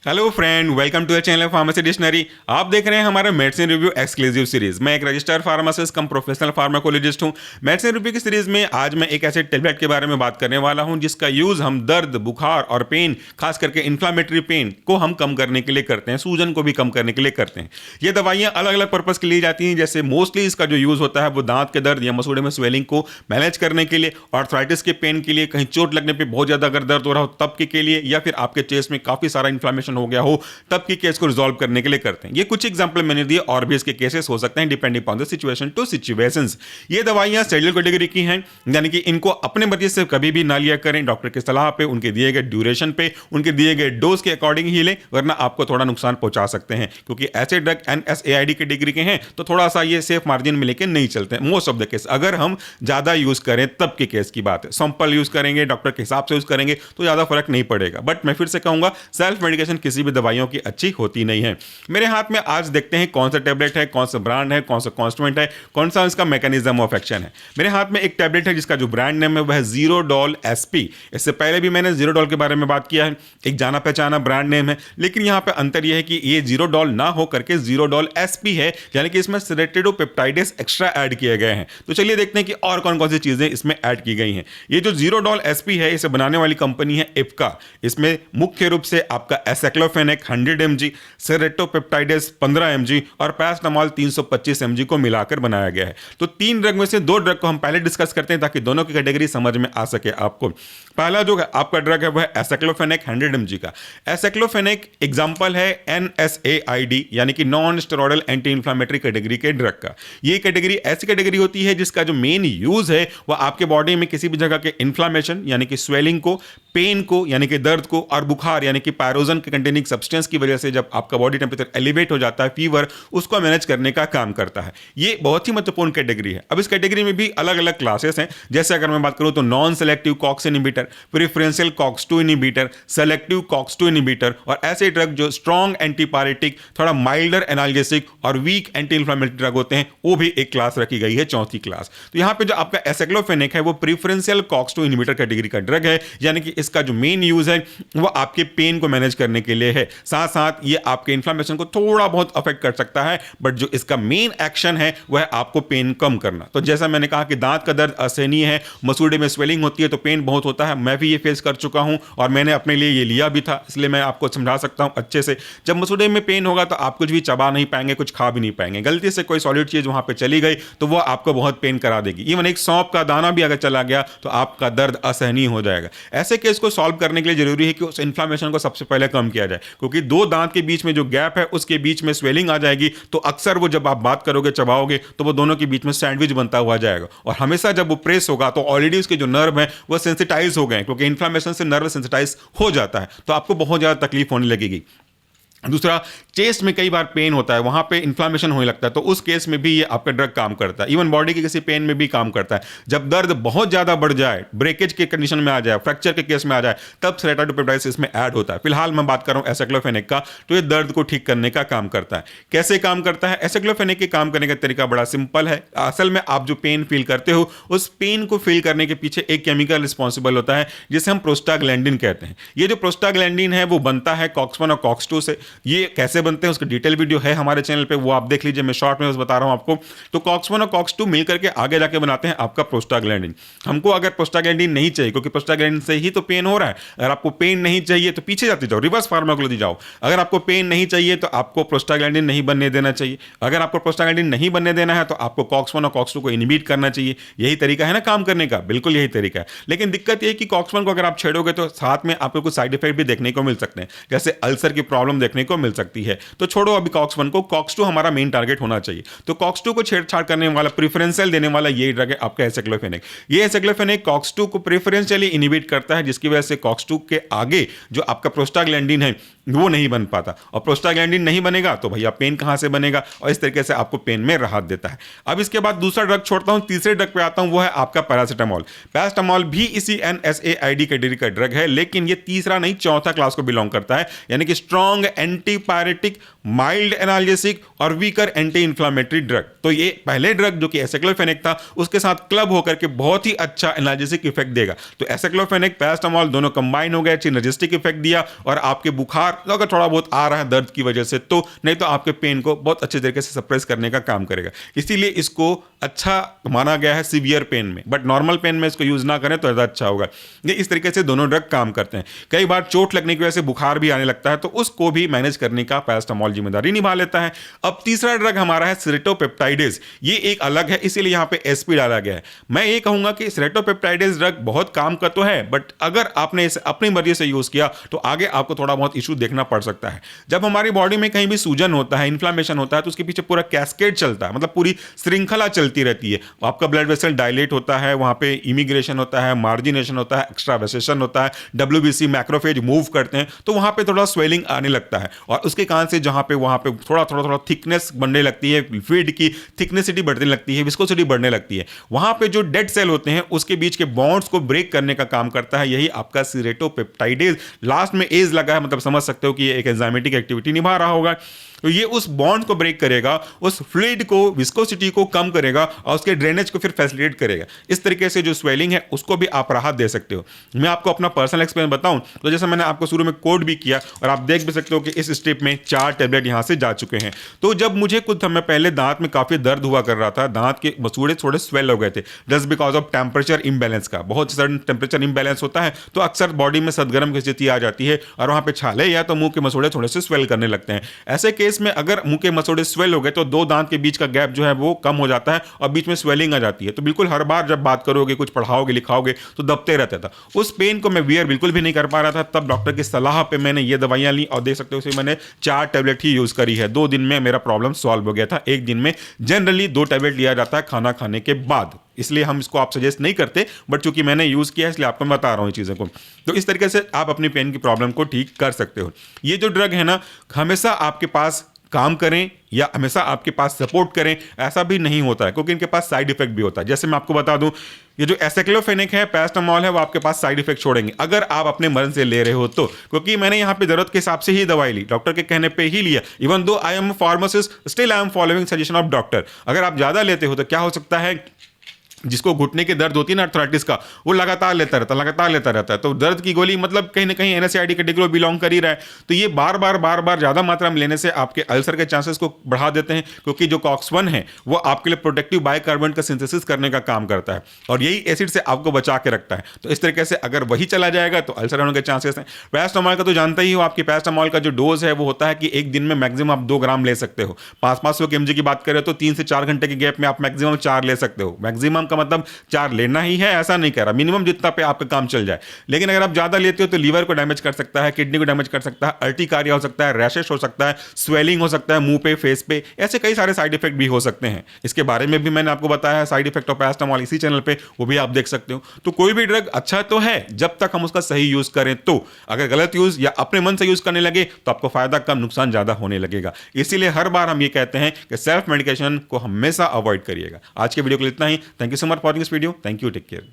Hello friend, welcome to the channel pharmacy dictionary. आप देख रहे हैं हमारा मेडिसिन रिव्यू एक्सक्लूसिव सीरीज। मैं एक रजिस्टर्ड फार्मासिस्ट कम प्रोफेशनल फार्माकोलॉजिस्ट हूं। मेडिसिन रिव्यू की सीरीज में आज मैं एक ऐसे टेबलेट के बारे में बात करने वाला हूं जिसका यूज हम दर्द, बुखार और पेन, खास करके इन्फ्लामेटरी पेन को हम कम करने के लिए करते हैं, सूजन को भी कम करने के लिए करते हैं। ये दवाइयां अलग अलग पर्पज के लिए जाती हैं। जैसे मोस्टली इसका जो यूज होता है वो दांत के दर्द या मसूड़े में स्वेलिंग को मैनेज करने के लिए, आर्थराइटिस के पेन के लिए, कहीं चोट लगने पर बहुत ज्यादा अगर दर्द हो रहा हो तब के लिए, या फिर आपके चेस्ट में काफी सारा इन्फ्लामेशन हो गया हो तब की केस को रिजॉल्व करने के लिए करते हैं। ये कुछ एग्जांपल मैंने दिए, और भी इसके केसेस हो सकते हैं depending upon the situation to situations. ये दवाइयां शेड्यूल कैटेगरी की हैं, यानी कि इनको अपने मर्जी से कभी भी ना लिया करें। डॉक्टर की सलाह पे, उनके दिए गए ड्यूरेशन पे, उनके दिए गए डोज के अकॉर्डिंग ही लें, वरना आपको थोड़ा नुकसान पहुंचा सकते हैं। क्योंकि ऐसे ड्रग NSAID कैटेगरी के हैं तो थोड़ा सा ये सेफ मार्जिन में लेके नहीं चलते हैं मोस्ट ऑफ द केस। अगर हम ज्यादा यूज करें तब के केस की बात है। सैंपल यूज करेंगे, डॉक्टर के हिसाब से यूज करेंगे तो ज्यादा फर्क नहीं पड़ेगा। बट मैं फिर से कहूंगा, सेल्फ मेडिकेशन किसी भी दवाइयों की अच्छी होती नहीं है। मेरे हाथ में आज देखते हैं कौन सा टेबलेट है, कौन सा ब्रांड है, कौन सा कॉन्स्टिट्यूएंट है, कौन सा इसका मैकेनिज्म ऑफ एक्शन है। मेरे हाथ में एक टेबलेट है जिसका जो ब्रांड नेम है वह है ज़ीरोडॉल SP। इससे पहले भी मैंने ज़ीरोडॉल के बारे में बात किया है, एक जाना पहचाना ब्रांड नेम है। लेकिन यहां पे अंतर यह है कि ये ज़ीरोडॉल ना हो करके ज़ीरोडॉल SP है, यानी कि इसमें सेरोटिडोपेप्टाइडेस एक्स्ट्रा ऐड किए गए हैं। तो चलिए देखते हैं कि और कौन कौन सी चीजें इसमें ऐड की गई हैं। ये जो ज़ीरोडॉल SP है, इसे बनाने वाली कंपनी है इप्का। इसमें मुख्य रूप से आपका एसाइक्लोफेनेक 100 mg, सेरोटोपेप्टाइडेस 15 mg और पैरासिटामोल 325 mg को मिलाकर बनाया गया है। तो तीन ड्रग में से दो ड्रग को हम पहले डिस्कस करते हैं ताकि दोनों की कैटेगरी समझ में आ सके आपको। पहला जो आपका ड्रग है वह एसाइक्लोफेनेक 100 mg का। एसाइक्लोफेनेक एग्जांपल है NSAID, यानी कि non steroidal anti inflammatory category के ड्रग का। ये कैटेगरी ऐसी कैटेगरी होती है जिसका जो मेन यूज है वह आपके बॉडी में किसी भी जगह के इन्फ्लामेशन यानी कि स्वेलिंग को, पेन को यानी कि दर्द को, और बुखार यानी कि पायरोजन के कंटेनिंग सब्सटेंस की वजह से जब आपका बॉडी टेम्परेचर एलिवेट हो जाता है, फीवर, उसको मैनेज करने का काम करता है। ये बहुत ही महत्वपूर्ण कैटेगरी है। अब इस कैटेगरी में भी अलग अलग क्लासेस हैं। जैसे अगर मैं बात करूं तो non selective COX inhibitor, preferential COX-2 inhibitor, selective COX-2 inhibitor, और ऐसे ड्रग जो स्ट्रॉन्ग एंटीपायरेटिक, थोड़ा माइल्डर एनाल्जेसिक और वीक एंटी इंफ्लेमेटरी ड्रग होते हैं, वो भी एक क्लास रखी गई है, चौथी क्लास। तो यहां पे जो आपका एसाइक्लोफेनेक है वो प्रेफरेंशियल COX-2 इनहिबिटर कैटेगरी का ड्रग है, यानी कि इसका जो मेन यूज है वो आपके पेन को मैनेज करने के लिए है। साथ साथ ये आपके इन्फ्लेमेशन को थोड़ा बहुत अफेक्ट कर सकता है, बट जो इसका मेन एक्शन है वह आपको पेन कम करना। तो जैसा मैंने कहा कि दांत का दर्द असहनीय है, मसूड़े में स्वेलिंग होती है तो पेन बहुत होता है। मैं भी ये फेस कर चुका हूं और मैंने अपने लिए ये लिया भी था, इसलिए मैं आपको समझा सकता हूं अच्छे से। जब मसूड़े में पेन होगा तो आप कुछ भी चबा नहीं पाएंगे, कुछ खा भी नहीं पाएंगे। गलती से कोई सॉलिड चीज वहां पे चली गई तो वह आपको बहुत पेन करा देगी। इवन एक सौंफ का दाना भी अगर चला गया तो आपका दर्द असहनीय हो जाएगा। ऐसे केस को सॉल्व करने के लिए जरूरी है कि उस इन्फ्लेमेशन को सबसे पहले कम किया जाए, क्योंकि दो दांत के बीच में जो गैप है उसके बीच में स्वेलिंग आ जाएगी तो अक्सर वो जब आप बात करोगे, चबाओगे, तो वो दोनों के बीच में सैंडविच बनता हुआ जाएगा। और हमेशा जब वो प्रेस होगा तो ऑलरेडी उसके जो नर्व है वो सेंसिटाइज हो गए, क्योंकि इन्फ्लेमेशन से नर्व सेंसिटाइज हो जाता है, तो आपको बहुत ज्यादा तकलीफ होने लगेगी। दूसरा, चेस्ट में कई बार पेन होता है, वहां पे इन्फ्लेमेशन होने लगता है, तो उस केस में भी ये आपका ड्रग काम करता है। इवन बॉडी के किसी पेन में भी काम करता है। जब दर्द बहुत ज्यादा बढ़ जाए, ब्रेकेज के कंडीशन में आ जाए, फ्रैक्चर के केस में आ जाए, तब सेरोटिडोपेप्टाइडेस इसमें ऐड होता है। फिलहाल मैं बात कर रहा हूं एसाइक्लोफेनेक का, तो ये दर्द को ठीक करने का काम करता है। कैसे काम करता है? एसाइक्लोफेनेक के काम करने का तरीका बड़ा सिंपल है। असल में आप जो पेन फील करते हो, उस पेन को फील करने के पीछे एक केमिकल रिस्पॉन्सिबल होता है जिसे हम प्रोस्टाग्लैंडिन कहते हैं। ये जो प्रोस्टाग्लैंडिन है वो बनता है COX-1 और COX-2 से। ये कैसे बनते हैं उसका डिटेल वीडियो है हमारे चैनल पे, वो आप देख लीजिए। मैं शॉर्ट में बस बता रहा हूं आपको। तो COX-1 और COX-2 मिलकर के आगे जाके बनाते हैं आपका प्रोस्टाग्लैंडिन। हमको अगर प्रोस्टाग्लैंडिन नहीं चाहिए, क्योंकि प्रोस्टाग्लैंडिन से ही तो पेन हो रहा है, अगर आपको पेन नहीं चाहिए तो पीछे जाते जाओ, रिवर्स फार्माकोलॉजी जाओ। अगर आपको पेन नहीं चाहिए तो आपको प्रोस्टाग्लैंडिन नहीं बनने देना चाहिए। अगर आपको प्रोस्टाग्लैंडिन नहीं बनने देना है तो आपको COX-1 और COX-2 को इनहिबिट करना चाहिए। यही तरीका है ना काम करने का, बिल्कुल यही तरीका है। लेकिन दिक्कत यह कि COX-1 को अगर आप छेड़ोगे तो साथ में आपको कुछ साइड इफेक्ट भी देखने को मिल सकते हैं, जैसे अल्सर की प्रॉब्लम देखने को मिल सकती है। तो छोड़ो अभी COX-1 को, COX-2 हमारा मेन टारगेट होना चाहिए। तो COX-2 को छेड़छाड़ करने वाला, प्रेफरेंशियल देने वाला ये ड्रग है आपका एसाइक्लोफेनेक। ये एसाइक्लोफेनेक COX-2 को प्रेफरेंशियली इनहिबिट करता है, जिसकी वजह से COX-2 के आगे जो आपका प्रोस्टाग्लैंडिन है वो नहीं बन पाता, और प्रोस्टाग्लैंडिन नहीं बनेगा तो भैया पेन कहां से बनेगा, और इस तरीके से आपको पेन में राहत देता है। अब इसके बाद दूसरा ड्रग छोड़ता हूं, तीसरे ड्रग पे आता हूं, वो है आपका पैरासिटामोल। पैरासिटामोल भी इसी NSAID कैटेगरी का ड्रग है, लेकिन ये तीसरा नहीं चौथा क्लास को बिलोंग करता है, यानी कि स्ट्रॉन्ग एंटीपायरेटिक, माइल्ड एनाल्जेसिक और वीकर एंटी इंफ्लेमेटरी ड्रग। तो ये पहले ड्रग जो कि एसाइक्लोफेनेक था उसके साथ क्लब होकर के बहुत ही अच्छा एनाल्जेसिक इफेक्ट देगा। तो एसाइक्लोफेनेक, पैरास्टामोल दोनों कंबाइन हो गए, सिनर्जिस्टिक इफेक्ट दिया और आपके बुखार अगर थोड़ा बहुत आ रहा है दर्द की वजह से तो, नहीं तो आपके पेन को बहुत अच्छे तरीके से सप्रेस करने का काम करेगा। इसीलिए इसको अच्छा माना गया है सीवियर पेन में, बट नॉर्मल पेन में इसको यूज ना करें तो ज़्यादा अच्छा होगा। ये इस तरीके से दोनों ड्रग काम करते हैं। कई बार चोट लगने की वजह से बुखार भी आने लगता है तो उसको भी मैनेज करने का पैरास्टामोल जिम्मेदारी निभा लेता है। अब तीसरा ड्रग हमारा है सेरोटोपेप्टाइडेज। ये एक अलग है, इसीलिए यहां पे एसपी डाला गया है। मैं ये कहूंगा कि सेरोटोपेप्टाइडेज ड्रग बहुत काम का तो है, बट अगर आपने इसे अपनी मर्जी से यूज किया तो आगे आपको थोड़ा बहुत इशू देखना पड़ सकता है। जब हमारी बॉडी में कहीं भी सूजन होता है, इन्फ्लामेशन होता है, तो उसके पीछे पूरा कैस्केड चलता है, मतलब पूरी श्रृंखला चलती रहती है। आपका ब्लड वेसल डायलेट होता है, वहां पे इमिग्रेशन होता है, मार्जिनेशन होता है, एक्स्ट्रावेसेशन होता है, डब्ल्यूबीसी मैक्रोफेज मूव करते हैं, तो वहां पे थोड़ा स्वेलिंग आने लगता है और उसके कारण से जहां पे वहां पे थोड़ा थिकनेस बढ़ने लगती है, फ्लूइड की थिकनेसिटी बढ़ने लगती है, विस्कोसिटी बढ़ने लगती है। वहां पे जो डेड सेल होते हैं उसके बीच के बॉन्ड्स को ब्रेक करने का काम करता है यही आपका सेरोटोपेप्टाइडेज। लास्ट में एज लगा है, मतलब समझ सकते हो कि ये एक एंजाइमेटिक एक्टिविटी निभा रहा होगा। तो ये उस बॉन्ड को ब्रेक करेगा, उस फ्लूइड को, विस्कोसिटी को कम करेगा और उसके ड्रेनेज को फिर फैसिलिटेट करेगा। इस तरीके से जो स्वेलिंग है उसको भी आप राहत दे सकते हो। मैं आपको अपना पर्सनल एक्सपीरियंस बताऊं तो जैसे मैंने आपको शुरू में कोड भी किया और आप देख भी सकते हो कि इस स्ट्रिप में 4 टैबलेट यहां से जा चुके हैं। तो जब मुझे कुछ समय पहले दांत में काफी दर्द हुआ कर रहा था, दांत के मसूड़े थोड़े स्वेल हो गए थे, just because of temperature imbalance का। बहुत सडन टेम्परेचर इम्बैलेंस होता है तो अक्सर बॉडी में सदगर्म की स्थिति आ जाती है और वहां पे छाले या तो मुंह के मसूड़े थोड़े से स्वेल करने लगते हैं। ऐसे केस में अगर मुंह मसूड़े स्वेल हो गए तो 2 दांत के बीच का गैप जो है वो कम हो जाता है और बीच में स्वेलिंग आ जाती है। तो बिल्कुल हर बार जब बात करोगे, कुछ पढ़ाओगे, लिखाओगे तो दबते रहता था। उस पेन को मैं बियर बिल्कुल भी नहीं कर पा रहा था। तब डॉक्टर की सलाह पे मैंने ये दवाइयां ली और देख सकते हो मैंने 4 टैबलेट ही यूज करी है। 2 दिन में मेरा प्रॉब्लम सॉल्व हो गया था। 1 दिन में जनरली 2 टैबलेट लिया जाता है खाना खाने के बाद, इसलिए हम इसको आप सजेस्ट नहीं करते, बट चूंकि मैंने यूज किया इसलिए आपको बता रहा हूं चीजों को। तो इस तरीके से आप अपनी पेन की प्रॉब्लम को ठीक कर सकते हो। ये जो ड्रग है ना, हमेशा आपके पास काम करें या हमेशा आपके पास सपोर्ट करें ऐसा भी नहीं होता है, क्योंकि इनके पास साइड इफेक्ट भी होता है। जैसे मैं आपको बता दूं, ये जो एसाइक्लोफेनेक है, पैरास्टामोल है, वो आपके पास साइड इफेक्ट छोड़ेंगे अगर आप अपने मन से ले रहे हो तो। क्योंकि मैंने यहाँ पे जरूरत के हिसाब से ही दवाई ली, डॉक्टर के कहने पे ही लिया। Even though I am pharmacist, still I am following suggestion of doctor. अगर आप ज्यादा लेते हो तो क्या हो सकता है, जिसको घुटने की दर्द होती है ना, आर्थराइटिस का, वो लगातार लेता रहता है। तो दर्द की गोली मतलब कहीं ना कहीं एनएसएआईडी कैटेगरी में बिलोंग कर ही रहा है। तो ये बार बार ज्यादा मात्रा में लेने से आपके अल्सर के चांसेस को बढ़ा देते हैं, क्योंकि जो कॉक्स-1 है वो आपके लिए प्रोटेक्टिव बाइकार्बोनेट का सिंथेसिस करने का काम करता है और यही एसिड से आपको बचा के रखता है। तो इस तरीके से अगर वही चला जाएगा तो अल्सर होने के चांसेस हैं। पैरास्टामोल का तो जानते ही हो, आपकी पैरास्टामोल का जो डोज है वो होता है कि एक दिन में मैक्सिमम आप 2 ग्राम ले सकते हो। 500 mg की बात करें तो 3 से 4 घंटे के गैप में आप मैक्सिमम 4 ले सकते हो। मैक्सिमम का मतलब 4 लेना ही है, ऐसा नहीं कह रहा, मिनिमम जितना पे आपका काम चल जाए। लेकिन अगर आप ज्यादा लेते हो तो लीवर को डैमेज कर सकता है, किडनी को डैमेज कर सकता है, अर्टिकारिया हो सकता है, रैशेस हो सकता है, स्वेलिंग हो सकता है मुंह पे, फेस पे, ऐसे कई सारे साइड इफेक्ट भी हो सकते हैं। इसके बारे में भी मैंने आपको बताया है, साइड इफेक्ट ऑफ पैरास्टामोल, इसी चैनल पे, वो भी आप देख सकते हो। तो कोई भी ड्रग अच्छा तो है जब तक हम उसका सही यूज करें। तो अगर गलत यूज या अपने मन से यूज करने लगे तो आपको फायदा कम, नुकसान ज्यादा होने लगेगा। इसीलिए हर बार हम ये कहते हैं कि सेल्फ मेडिकेशन को हमेशा अवॉइड करिएगा। आज के वीडियो के लिए इतना ही। Thank you so much for this video. Thank you, take care.